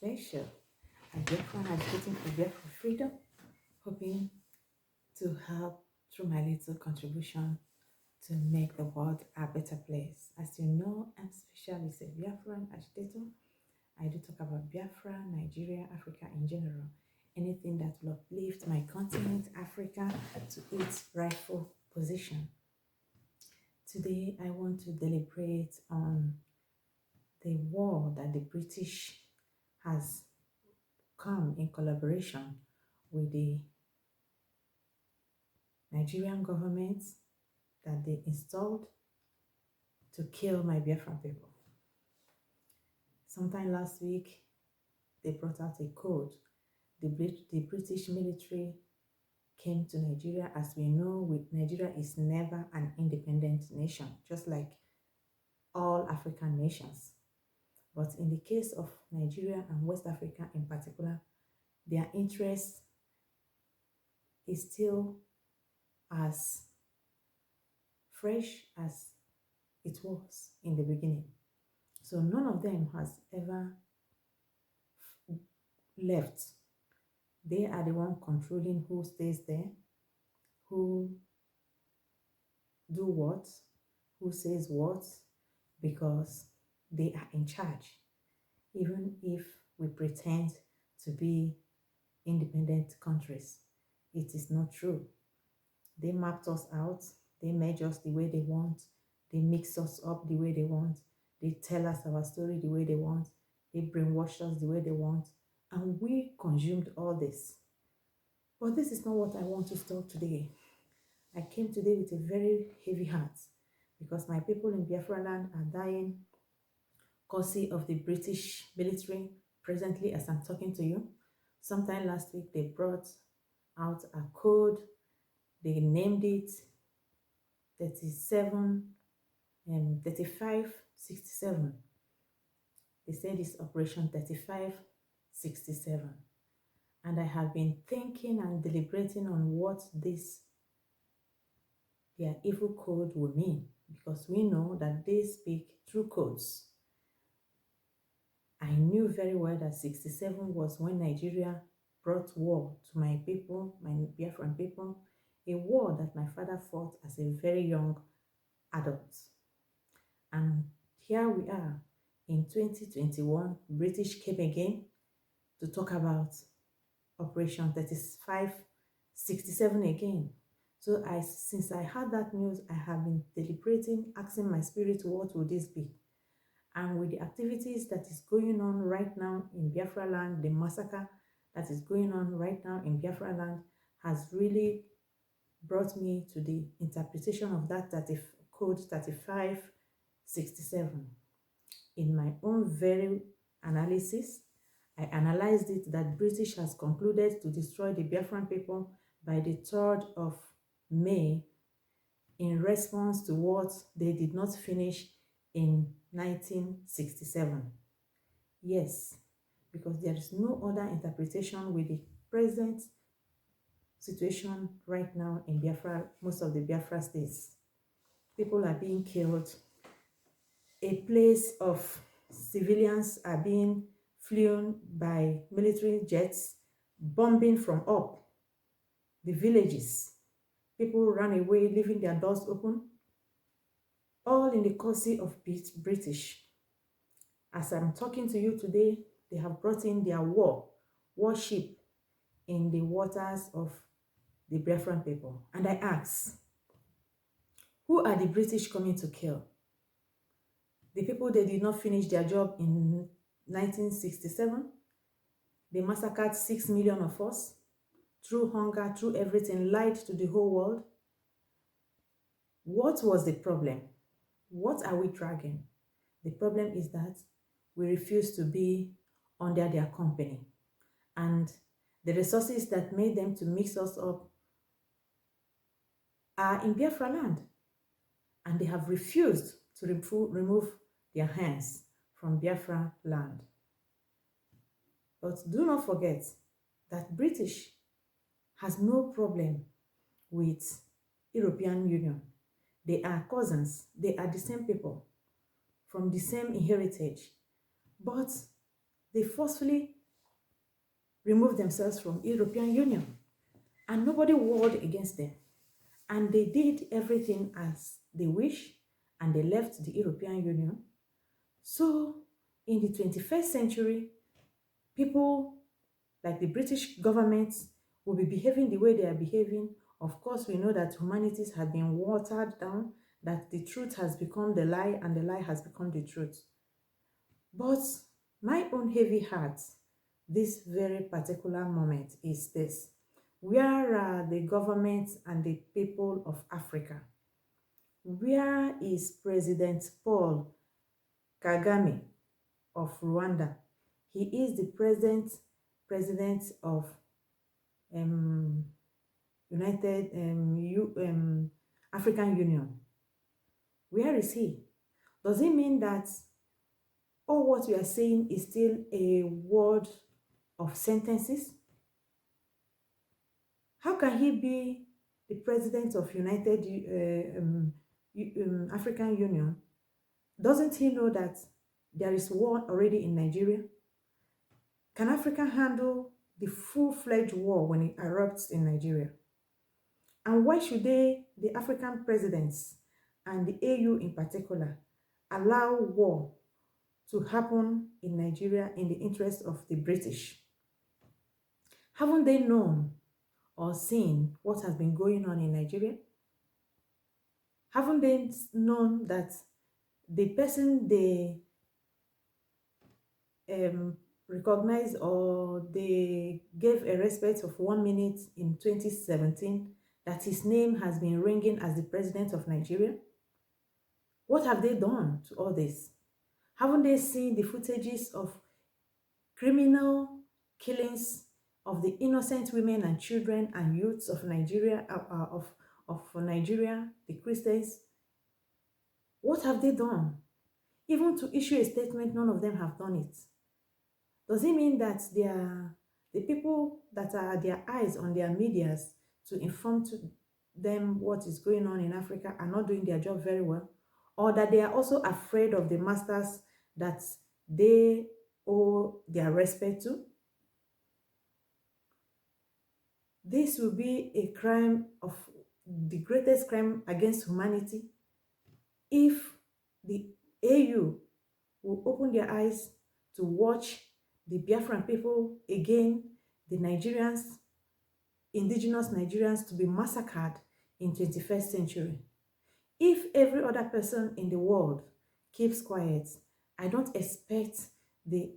special. A Biafran advocating for Biafra freedom, hoping to help through my little contribution to make the world a better place. As you know, I'm special as a Biafran agitator. I do talk about Biafra, Nigeria, Africa in general. Anything that will uplift my continent, Africa, to its rightful position. Today, I want to deliberate on the war that the British has come in collaboration with the Nigerian government that they installed to kill my Biafran people. Sometime last week, they brought out a code. The British military came to Nigeria. As we know, Nigeria is never an independent nation, just like all African nations. But in the case of Nigeria and West Africa in particular, their interest is still as fresh as it was in the beginning. So none of them has ever left. They are the one controlling who stays there, who do what, who says what, because they are in charge. Even if we pretend to be independent countries, it is not true. They mapped us out, they made us the way they want, they mix us up the way they want, they tell us our story the way they want, they brainwash us the way they want, and we consumed all this. But this is not what I want to talk today. I came today with a very heavy heart because my people in Biafra land are dying courtesy of the British military presently as I'm talking to you. Sometime last week, they brought out a code. They named it 3567. They said it's Operation 3567. And I have been thinking and deliberating on what their evil code will mean, because we know that they speak true codes. I knew very well that 67 was when Nigeria brought war to my people, my Biafran people, a war that my father fought as a very young adult. And here we are in 2021, British came again to talk about Operation 3567 again. So since I had that news, I have been deliberating, asking my spirit, what will this be? And with the activities that is going on right now in Biafra land, the massacre that is going on right now in Biafra land has really brought me to the interpretation of that code 3567. In my own very analysis, I analyzed it that British has concluded to destroy the Biafran people by the 3rd of May in response to what they did not finish in 1967. Yes, because there is no other interpretation with the present situation right now in Biafra, most of the Biafra states. People are being killed. A place of civilians are being flown by military jets, bombing from up the villages. People ran away, leaving their doors open, all in the courtesy of British. As I'm talking to you today, they have brought in their warship in the waters of the Biafran people. And I ask, who are the British coming to kill? The people they did not finish their job in 1967. They massacred 6 million of us through hunger, through everything, lied to the whole world. What was the problem? What are we dragging? The problem is that we refuse to be under their company. And the resources that made them to mix us up are in Biafra land. And they have refused to remove their hands from Biafra land. But do not forget that British has no problem with European Union. They are cousins. They are the same people from the same heritage. But they forcefully removed themselves from European Union, and nobody warred against them. And they did everything as they wish, and they left the European Union. So in the 21st century, people like the British government will be behaving the way they are behaving. Of course, we know that humanities have been watered down, that the truth has become the lie and the lie has become the truth. But my own heavy heart, this very particular moment, is this. Where are the government and the people of Africa? Where is President Paul Kagame of Rwanda? He is the president of um, United African Union. Where is he? Does it mean that all what we are saying is still a word of sentences? How can he be the president of United African Union? Doesn't he know that there is war already in Nigeria? Can Africa handle the full-fledged war when it erupts in Nigeria? And why should they, the African presidents and the AU in particular, allow war to happen in Nigeria in the interest of the British? Haven't they known or seen what has been going on in Nigeria? Haven't they known that the person they recognized or they gave a respect of 1 minute in 2017, that his name has been ringing as the president of Nigeria? What have they done to all this? Haven't they seen the footages of criminal killings of the innocent women and children and youths of Nigeria, of Nigeria, the Christians? What have they done? Even to issue a statement, none of them have done it. Does it mean that the people that are their eyes on their medias to inform to them what is going on in Africa are not doing their job very well? Or that they are also afraid of the masters that they owe their respect to? This will be a crime of the greatest crime against humanity if the AU will open their eyes to watch the Biafran people again, the Nigerians, indigenous Nigerians, to be massacred in 21st century. If every other person in the world keeps quiet, I don't expect the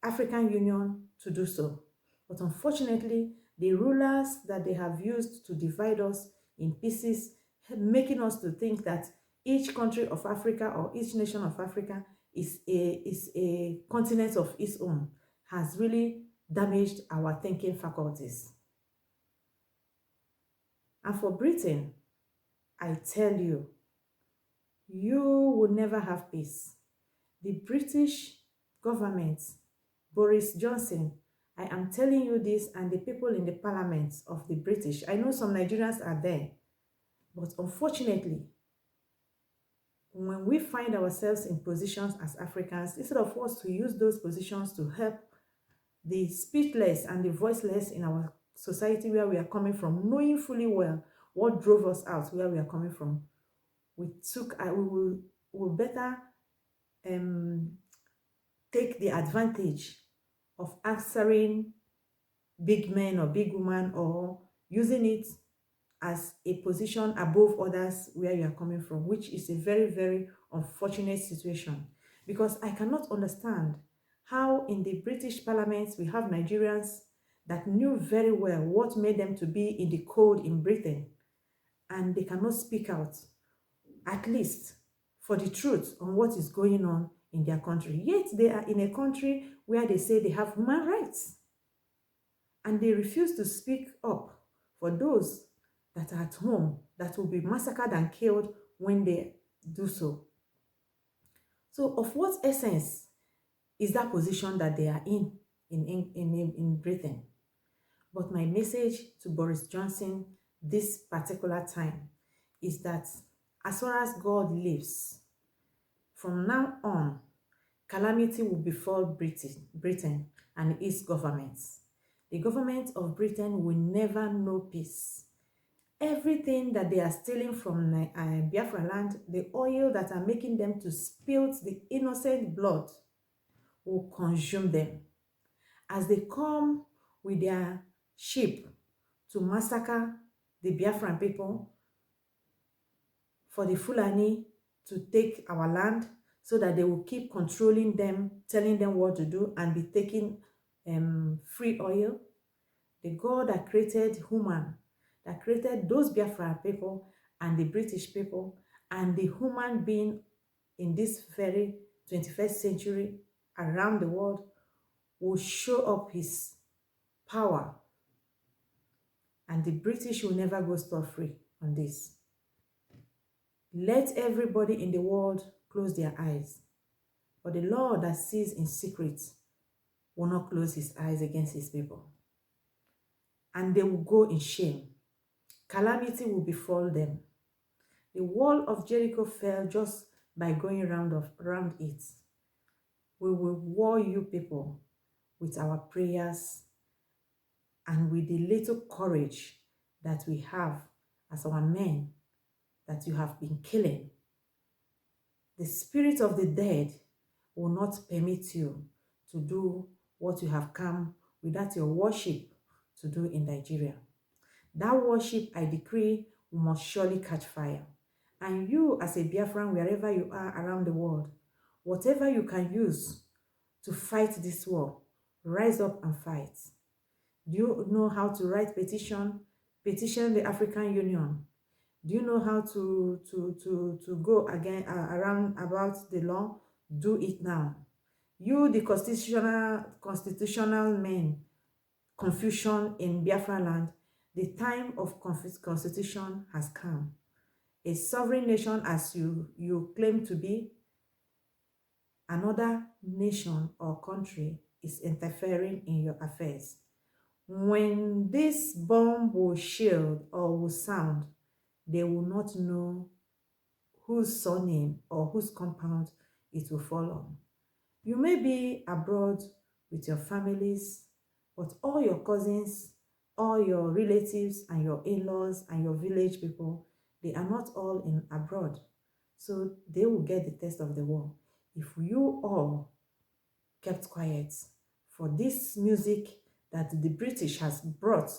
African Union to do so. But unfortunately, the rulers that they have used to divide us in pieces, making us to think that each country of Africa or each nation of Africa is a continent of its own, has really damaged our thinking faculties. And for Britain, I tell you, you will never have peace. The British government, Boris Johnson, I am telling you this, and the people in the parliament of the British, I know some Nigerians are there, but unfortunately, when we find ourselves in positions as Africans, instead of us to use those positions to help the speechless and the voiceless in our society where we are coming from, knowing fully well what drove us out where we are coming from, we will better take the advantage of answering big men or big women, or using it as a position above others where you are coming from, which is a very, very unfortunate situation. Because I cannot understand how in the British Parliament we have Nigerians that knew very well what made them to be in the cold in Britain, and they cannot speak out, at least for the truth on what is going on in their country. Yet they are in a country where they say they have human rights, and they refuse to speak up for those that are at home that will be massacred and killed when they do so. So of what essence is that position that they are in Britain? But my message to Boris Johnson this particular time is that as far as God lives, from now on, calamity will befall Britain and its governments. The government of Britain will never know peace. Everything that they are stealing from Biafra land, the oil that are making them to spill the innocent blood, will consume them. As they come with their ship to massacre the Biafran people, for the Fulani to take our land so that they will keep controlling them, telling them what to do, and be taking free oil. The God that created human, that created those Biafra people and the British people and the human being in this very 21st century around the world, will show up his power, and the British will never go scot-free on this. Let everybody in the world close their eyes, but the Lord that sees in secret will not close his eyes against his people. And they will go in shame. Calamity will befall them. The wall of Jericho fell just by going around it. We will war you people with our prayers and with the little courage that we have as our men that you have been killing. The spirit of the dead will not permit you to do what you have come without your worship to do in Nigeria. That worship, I decree, must surely catch fire. And you, as a Biafran, wherever you are around the world, whatever you can use to fight this war, rise up and fight. Do you know how to write petition? Petition the African Union. Do you know how to go again around about the law? Do it now. You, the constitutional men, confusion in Biafra land, the time of constitution has come. A sovereign nation, as you claim to be, another nation or country is interfering in your affairs. When this bomb will shield or will sound, they will not know whose surname or whose compound it will fall on. You may be abroad with your families, but all your cousins, all your relatives and your in-laws and your village people, they are not all in abroad. So they will get the test of the war. If you all kept quiet for this music that the British has brought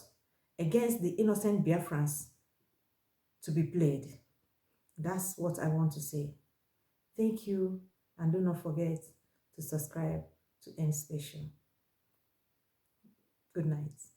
against the innocent Biafrans to be played. That's what I want to say. Thank you, and do not forget to subscribe to N Special. Good night.